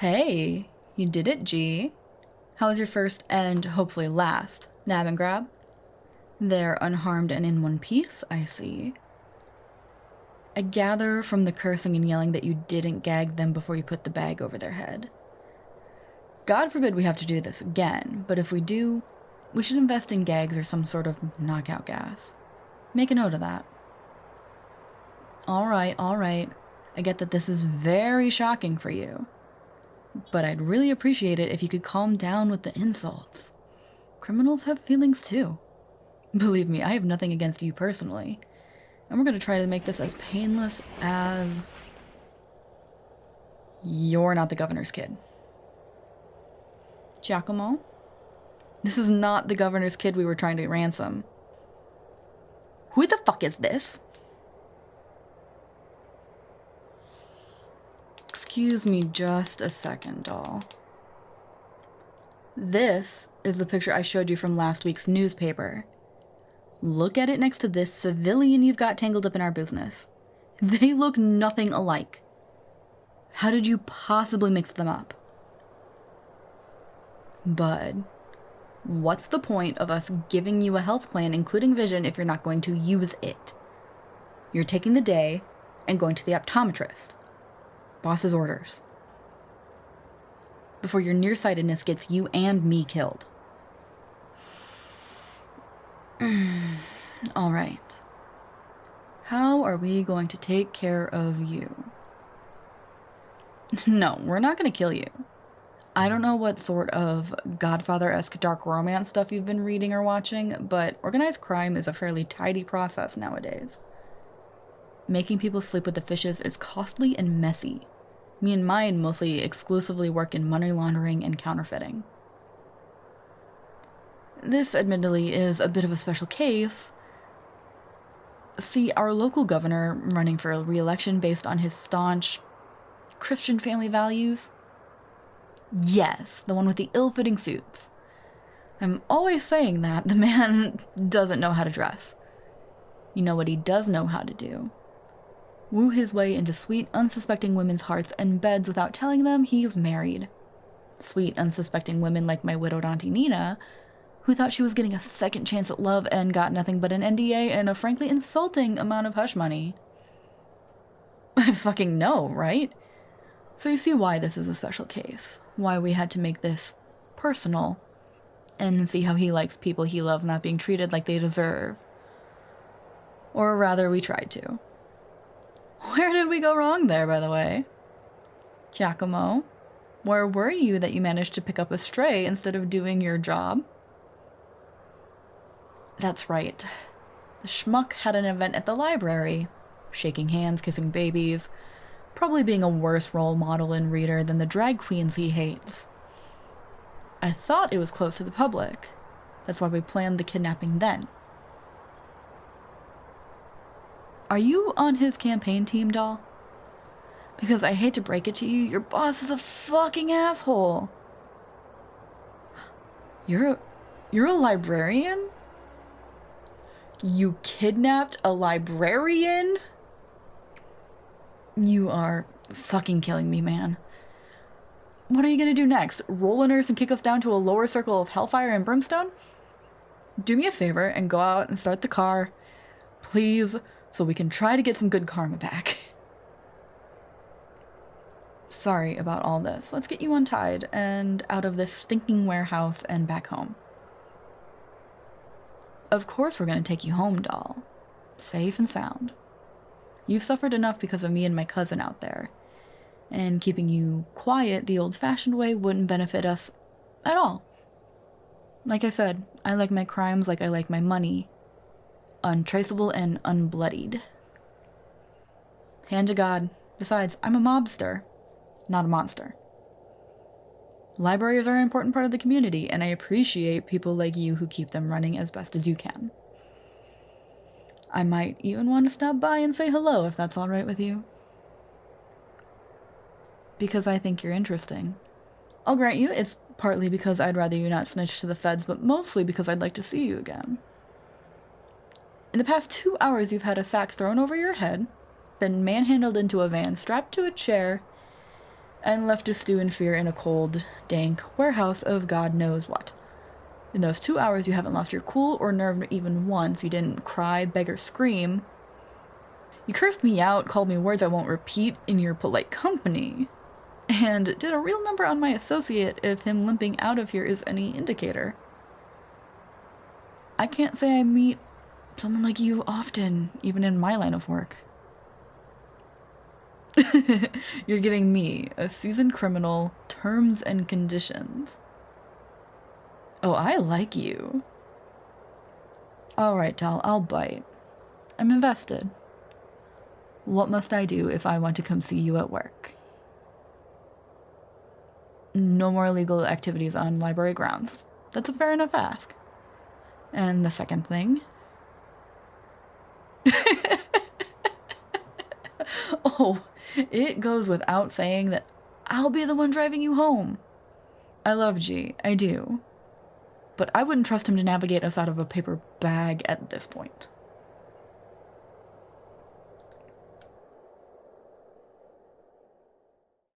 Hey, you did it, G. How was your first and hopefully last nab and grab? They're unharmed and in one piece, I see. I gather from the cursing and yelling that you didn't gag them before you put the bag over their head. God forbid we have to do this again, but if we do, we should invest in gags or some sort of knockout gas. Make a note of that. All right. I get that this is very shocking for you, but I'd really appreciate it if you could calm down with the insults. Criminals have feelings too. Believe me, I have nothing against you personally, and we're going to try to make this as painless as... You're not the governor's kid. Giacomo? This is not the governor's kid we were trying to ransom. Who the fuck is this? Excuse me just a second, doll. This is the picture I showed you from last week's newspaper. Look at it next to this civilian you've got tangled up in our business. They look nothing alike. How did you possibly mix them up? Bud, what's the point of us giving you a health plan including vision if you're not going to use it? You're taking the day and going to the optometrist. Boss's orders. Before your nearsightedness gets you and me killed. All right. How are we going to take care of you? No, we're not going to kill you. I don't know what sort of Godfather-esque dark romance stuff you've been reading or watching, but organized crime is a fairly tidy process nowadays. Making people sleep with the fishes is costly and messy. Me and mine mostly exclusively work in money laundering and counterfeiting. This, admittedly, is a bit of a special case. See, our local governor, running for re-election based on his staunch Christian family values? Yes, the one with the ill-fitting suits. I'm always saying that the man doesn't know how to dress. You know what he does know how to do? Woo his way into sweet, unsuspecting women's hearts and beds without telling them he's married. Sweet, unsuspecting women like my widowed Auntie Nina, who thought she was getting a second chance at love and got nothing but an NDA and a frankly insulting amount of hush money. I fucking know, right? So you see why this is a special case. Why we had to make this personal. And see how he likes people he loves not being treated like they deserve. Or rather, we tried to. Where did we go wrong there, by the way? Giacomo, where were you that you managed to pick up a stray instead of doing your job? That's right. The schmuck had an event at the library. Shaking hands, kissing babies. Probably being a worse role model and reader than the drag queens he hates. I thought it was closed to the public. That's why we planned the kidnapping then. Are you on his campaign team, doll? Because I hate to break it to you, your boss is a fucking asshole. You're a librarian? You kidnapped a librarian? You are fucking killing me, man. What are you gonna do next? Roll a nurse and kick us down to a lower circle of hellfire and brimstone? Do me a favor and go out and start the car, please, so we can try to get some good karma back. Sorry about all this. Let's get you untied and out of this stinking warehouse and back home. Of course we're gonna take you home, doll. Safe and sound. You've suffered enough because of me and my cousin out there. And keeping you quiet the old-fashioned way wouldn't benefit us at all. Like I said, I like my crimes like I like my money. Untraceable and unbloodied. Hand to God. Besides, I'm a mobster, not a monster. Libraries are an important part of the community, and I appreciate people like you who keep them running as best as you can. I might even want to stop by and say hello if that's all right with you. Because I think you're interesting. I'll grant you, it's partly because I'd rather you not snitch to the feds, but mostly because I'd like to see you again. In the past 2 hours, you've had a sack thrown over your head, been manhandled into a van, strapped to a chair, and left to stew in fear in a cold, dank warehouse of God knows what. In those 2 hours, you haven't lost your cool or nerve even once. You didn't cry, beg, or scream. You cursed me out, called me words I won't repeat in your polite company, and did a real number on my associate if him limping out of here is any indicator. I can't say I meet someone like you often, even in my line of work. You're giving me, a seasoned criminal, terms and conditions. Oh, I like you. Alright, doll, I'll bite. I'm invested. What must I do if I want to come see you at work? No more illegal activities on library grounds. That's a fair enough ask. And the second thing? Oh, it goes without saying that I'll be the one driving you home. I love G, I do. But I wouldn't trust him to navigate us out of a paper bag at this point.